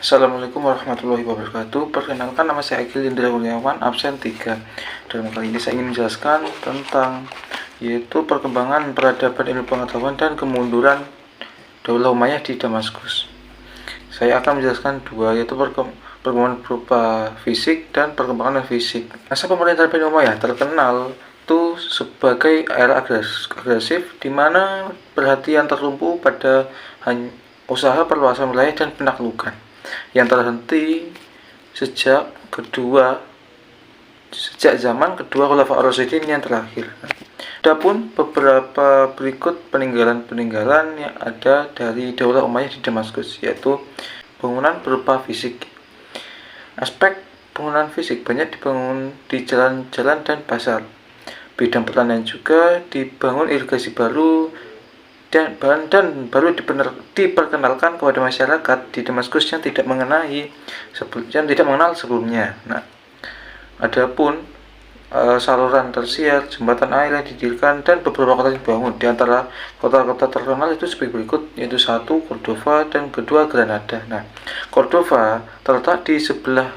Assalamualaikum warahmatullahi wabarakatuh. Perkenalkan, nama saya Agil Indra Kurniawan, absen 3. Dalam kali ini saya ingin menjelaskan tentang yaitu perkembangan peradaban ilmu pengetahuan dan kemunduran Daulah Umayyah di Damaskus. Saya akan menjelaskan dua, yaitu perkembangan berupa fisik dan perkembangan non-fisik. Masa pemerintahan Bani Umayyah terkenal itu sebagai era agresif, di mana perhatian tertumpu pada usaha perluasan wilayah dan penaklukan yang terhenti sejak zaman kedua Khulafaur Rasyidin yang terakhir. Adapun beberapa berikut peninggalan yang ada dari Daulah Umayyah di Damaskus, yaitu bangunan berupa fisik. Aspek bangunan fisik banyak dibangun di jalan-jalan dan pasar. Bidang pertanian juga dibangun, irigasi baru dan baru diperkenalkan kepada masyarakat di Damaskus yang tidak mengenal sebelumnya. Nah, adapun saluran tersier, jembatan air yang didirikan dan beberapa kota dibangun. Di antara kota-kota terkenal itu sebagai berikut, yaitu 1. Cordova dan 2. Granada. Nah, Cordova terletak di sebelah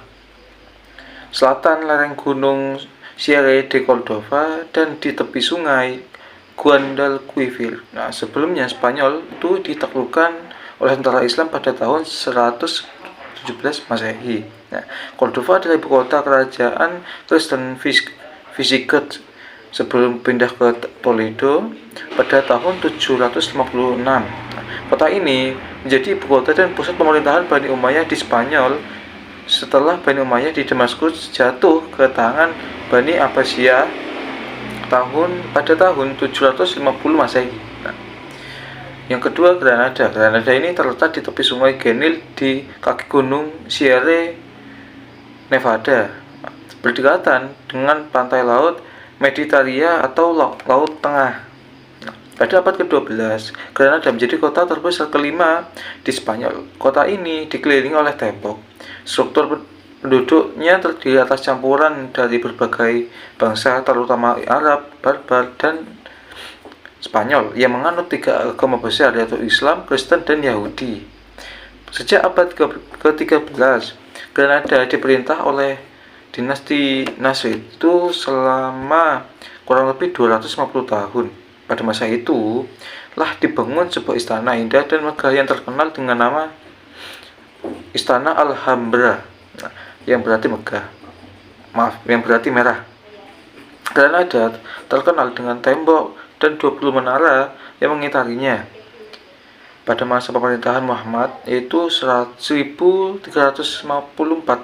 selatan lereng gunung Sierra de Cordova dan di tepi sungai Guadalquivir. Nah, sebelumnya Spanyol itu ditaklukkan oleh tentara Islam pada tahun 117 Masehi. Nah, Cordova adalah ibu kota kerajaan Kristen Visigoth sebelum pindah ke Toledo pada tahun 756. Nah, kota ini menjadi ibu kota dan pusat pemerintahan Bani Umayyah di Spanyol setelah Bani Umayyah di Damaskus jatuh ke tangan Bani Abbasiyah pada tahun 750 Masehi. Nah, yang kedua, Granada. Granada ini terletak di tepi sungai Genil di kaki gunung Sierra Nevada, berdekatan dengan pantai laut Mediterania atau Laut Tengah. Nah, pada abad ke-12, Granada menjadi kota terbesar kelima di Spanyol. Kota ini dikelilingi oleh tembok. Struktur penduduknya terdiri atas campuran dari berbagai bangsa, terutama Arab, Barbar, dan Spanyol yang menganut 3 agama besar, yaitu Islam, Kristen, dan Yahudi. Sejak abad ke-13, Granada diperintah oleh dinasti Nasrid itu selama kurang lebih 250 tahun. Pada masa itu, lah dibangun sebuah istana indah dan megah yang terkenal dengan nama Istana Alhambra, yang berarti merah. Granada terkenal dengan tembok dan 20 menara yang mengitarinya. Pada masa pemerintahan Muhammad, yaitu 1354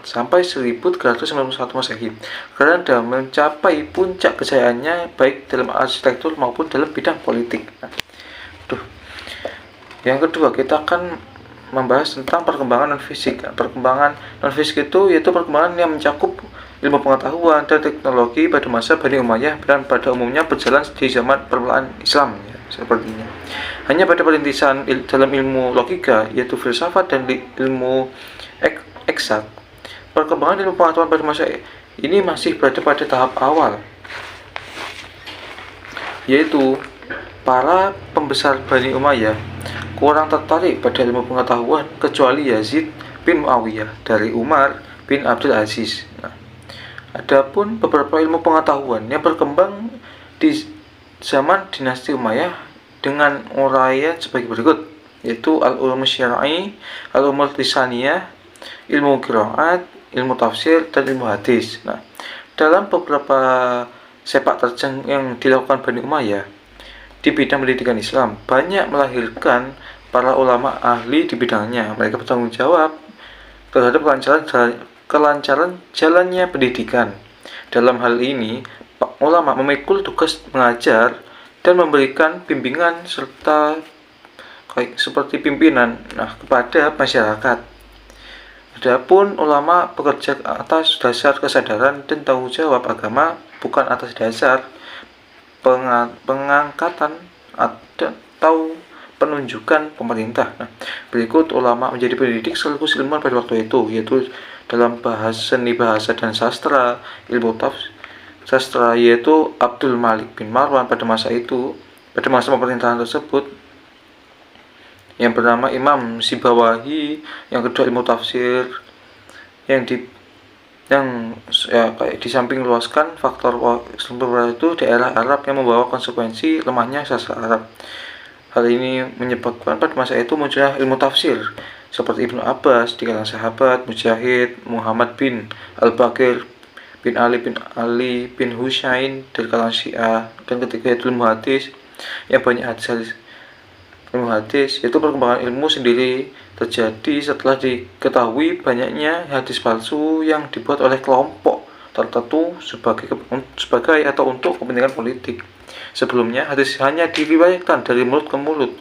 sampai 1391 Masehi, Granada mencapai puncak kejayaannya baik dalam arsitektur maupun dalam bidang politik. Yang kedua, kita akan membahas tentang perkembangan non-fisik. Perkembangan non-fisik itu yaitu perkembangan yang mencakup ilmu pengetahuan dan teknologi pada masa Bani Umayyah dan pada umumnya berjalan di zaman permulaan Islam, ya, sepertinya. Hanya pada perintisan dalam ilmu logika, yaitu filsafat dan ilmu eksak, perkembangan ilmu pengetahuan pada masa ini masih berada pada tahap awal, yaitu para pembesar Bani Umayyah kurang tertarik pada ilmu pengetahuan kecuali Yazid bin Muawiyah dari Umar bin Abdul Aziz. Nah, adapun beberapa ilmu pengetahuan yang berkembang di zaman dinasti Umayyah dengan uraian sebagai berikut, yaitu al-ulum syar'i, al-umur lisaniyah, ilmu qiraat, ilmu tafsir, dan ilmu hadis. Nah, dalam beberapa sepak terjang yang dilakukan Bani Umayyah di bidang pendidikan Islam, banyak melahirkan para ulama ahli di bidangnya. Mereka bertanggung jawab terhadap kelancaran jalannya pendidikan. Dalam hal ini, ulama memikul tugas mengajar dan memberikan bimbingan serta seperti pimpinan kepada masyarakat. Adapun ulama bekerja atas dasar kesadaran dan tanggung jawab agama, bukan atas dasar pengangkatan atau penunjukan pemerintah. Nah, berikut ulama menjadi pendidik sekaligus ilmuwan pada waktu itu, yaitu dalam seni bahasa dan sastra, ilmu sastra, yaitu Abdul Malik bin Marwan pada masa pemerintahan tersebut. yang bernama Imam Sibawahi, yang kedua ilmu tafsir, yang kayak di samping luaskan faktor sumber itu daerah Arab yang membawa konsekuensi lemahnya sastra Arab. Hal ini menyebabkan pada masa itu munculnya ilmu tafsir seperti Ibnu Abbas di kalangan sahabat, Mujahid, Muhammad bin Al-Baqir bin Ali bin Husain dari kalangan Syiah, dan ketiga itu ilmu hadis yang banyak ilmu hadis, yaitu perkembangan ilmu sendiri terjadi setelah diketahui banyaknya hadis palsu yang dibuat oleh kelompok tertentu sebagai atau untuk kepentingan politik. Sebelumnya hadis hanya diriwayatkan dari mulut ke mulut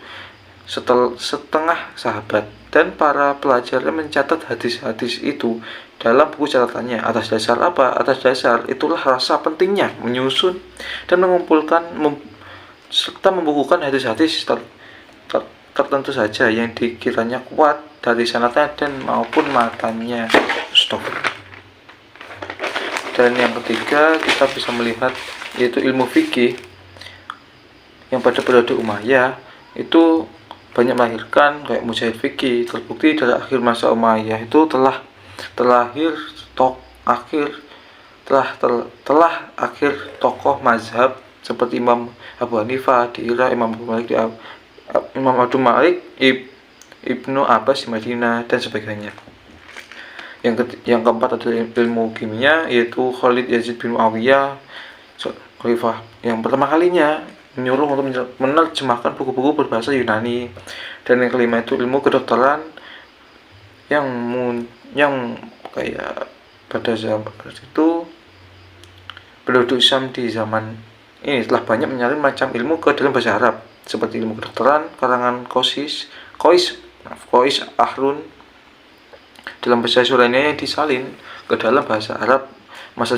setengah sahabat, dan para pelajarnya mencatat hadis-hadis itu dalam buku catatannya. Atas dasar apa? Atas dasar itulah rasa pentingnya menyusun dan mengumpulkan serta membukukan hadis-hadis tertentu saja yang dikiranya kuat dari sanadnya dan maupun matanya. Stop. Dan yang ketiga kita bisa melihat yaitu ilmu fikih yang pada periode Umayyah itu banyak melahirkan kayak Mujahid fikih. Terbukti dari akhir masa Umayyah itu telah akhir tokoh mazhab seperti Imam Abu Hanifah di Irak, Imam Abdul Malik, Ibnu Abbas di Madinah, dan sebagainya. Yang keempat adalah ilmu kimia, yaitu Khalid Yazid bin Muawiyah, khalifah yang pertama kalinya menyuruh untuk menerjemahkan buku-buku berbahasa Yunani. Dan yang kelima itu ilmu kedokteran yang kayak pada zaman itu penduduk Syam di zaman ini telah banyak menyalin macam ilmu ke dalam bahasa Arab, seperti ilmu kedokteran karangan Qais Ahrun dalam bahasa Yunani yang disalin ke dalam bahasa Arab masa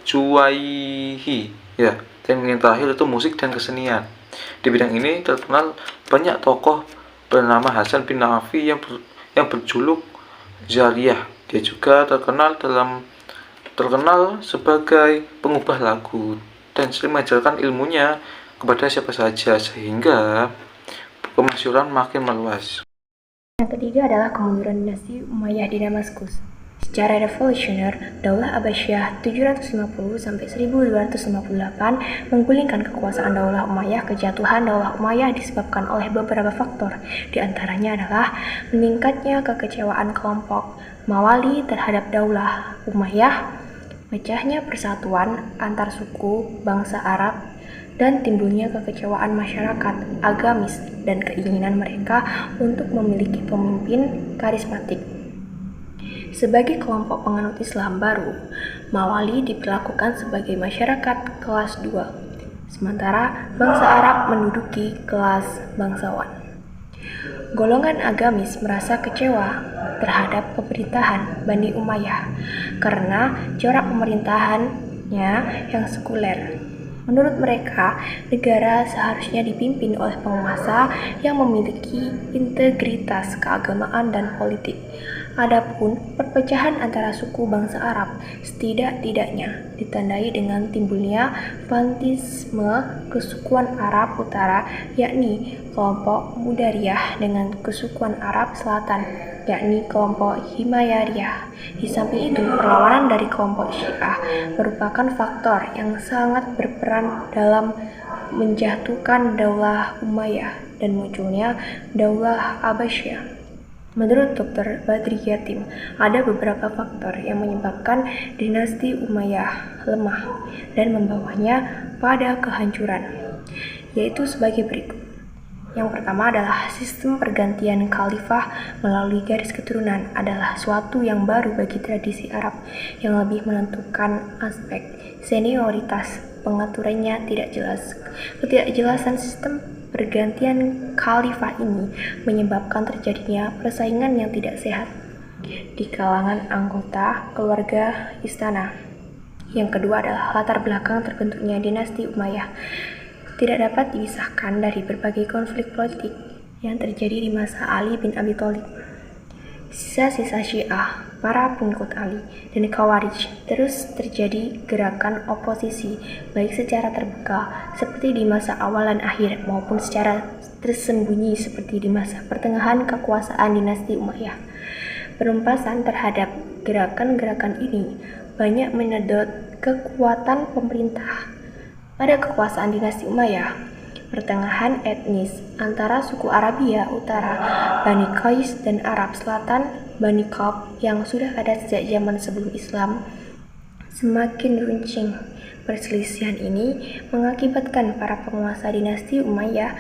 Juwaihi ya. Dan yang terakhir itu musik dan kesenian. Di bidang ini terkenal banyak tokoh bernama Hasan bin Nafi yang berjuluk Zariyah. Dia juga terkenal sebagai pengubah lagu dan sering mengajarkan ilmunya kepada siapa saja, sehingga kemasyhuran makin meluas. Yang ketiga adalah kemunduran dinasti Umayyah di Damaskus. Secara revolusioner, Daulah Abbasiyah 750-1258 menggulingkan kekuasaan Daulah Umayyah. Kejatuhan Daulah Umayyah disebabkan oleh beberapa faktor. Di antaranya adalah meningkatnya kekecewaan kelompok Mawali terhadap Daulah Umayyah, pecahnya persatuan antar suku bangsa Arab, dan timbulnya kekecewaan masyarakat agamis dan keinginan mereka untuk memiliki pemimpin karismatik. Sebagai kelompok penganut Islam baru, Mawali diperlakukan sebagai masyarakat kelas 2, sementara bangsa Arab menduduki kelas bangsawan. Golongan agamis merasa kecewa terhadap pemerintahan Bani Umayyah karena corak pemerintahannya yang sekuler. Menurut mereka, negara seharusnya dipimpin oleh penguasa yang memiliki integritas keagamaan dan politik. Adapun perpecahan antara suku bangsa Arab setidak-tidaknya ditandai dengan timbulnya fanatisme kesukuan Arab Utara, yakni kelompok Mudariyah, dengan kesukuan Arab Selatan, yakni kelompok Himayariyah. Di samping itu, perlawanan dari kelompok Syiah merupakan faktor yang sangat berperan dalam menjatuhkan Daulah Umayyah dan munculnya Daulah Abbasiyah. Menurut Dr. Badri Yatim, ada beberapa faktor yang menyebabkan dinasti Umayyah lemah dan membawanya pada kehancuran, yaitu sebagai berikut. Yang pertama adalah sistem pergantian khalifah melalui garis keturunan adalah suatu yang baru bagi tradisi Arab yang lebih menentukan aspek senioritas. Pengaturannya tidak jelas. Ketidakjelasan sistem pergantian khalifah ini menyebabkan terjadinya persaingan yang tidak sehat di kalangan anggota keluarga istana. Yang kedua adalah latar belakang terbentuknya dinasti Umayyah tidak dapat dipisahkan dari berbagai konflik politik yang terjadi di masa Ali bin Abi Thalib. sisa-sisa Syiah, para pengikut Ali, dan Khawarij terus terjadi gerakan oposisi baik secara terbuka seperti di masa awal dan akhir maupun secara tersembunyi seperti di masa pertengahan kekuasaan dinasti Umayyah. Penumpasan terhadap gerakan-gerakan ini banyak menyedot kekuatan pemerintah. Pada kekuasaan dinasti Umayyah, pertengahan etnis antara suku Arabia Utara, Bani Qais, dan Arab Selatan, Bani Kalb, yang sudah ada sejak zaman sebelum Islam, semakin runcing. Perselisihan ini mengakibatkan para penguasa dinasti Umayyah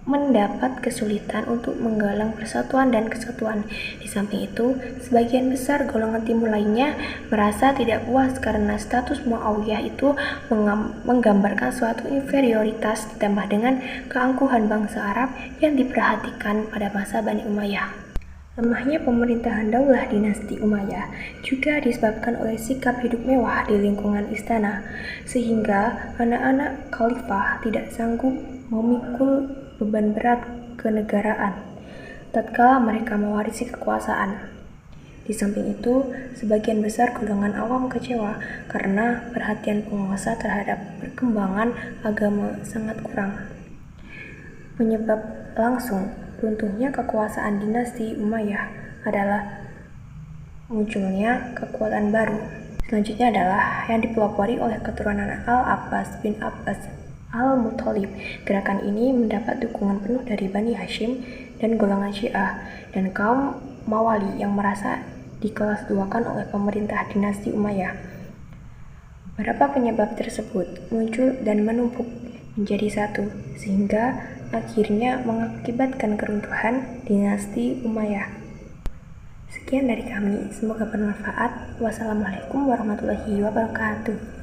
mendapat kesulitan untuk menggalang persatuan dan kesatuan. Di samping itu, sebagian besar golongan timur lainnya merasa tidak puas karena status Muawiyah itu menggambarkan suatu inferioritas ditambah dengan keangkuhan bangsa Arab yang diperhatikan pada masa Bani Umayyah. Lemahnya pemerintahan daulah dinasti Umayyah juga disebabkan oleh sikap hidup mewah di lingkungan istana, sehingga anak-anak khalifah tidak sanggup memikul beban berat kenegaraan tatkala mereka mewarisi kekuasaan. Di samping itu, sebagian besar golongan awam kecewa karena perhatian penguasa terhadap perkembangan agama sangat kurang. Penyebab langsung runtuhnya kekuasaan dinasti Umayyah adalah munculnya kekuatan baru. Selanjutnya adalah yang dipelopori oleh keturunan Al-Abbas bin Abbas Al-Muthalib. Gerakan ini mendapat dukungan penuh dari Bani Hashim dan golongan Syiah dan kaum Mawali yang merasa dikelas duakan oleh pemerintah dinasti Umayyah. Beberapa penyebab tersebut muncul dan menumpuk menjadi satu, sehingga akhirnya mengakibatkan keruntuhan dinasti Umayyah. Sekian dari kami, semoga bermanfaat. Wassalamualaikum warahmatullahi wabarakatuh.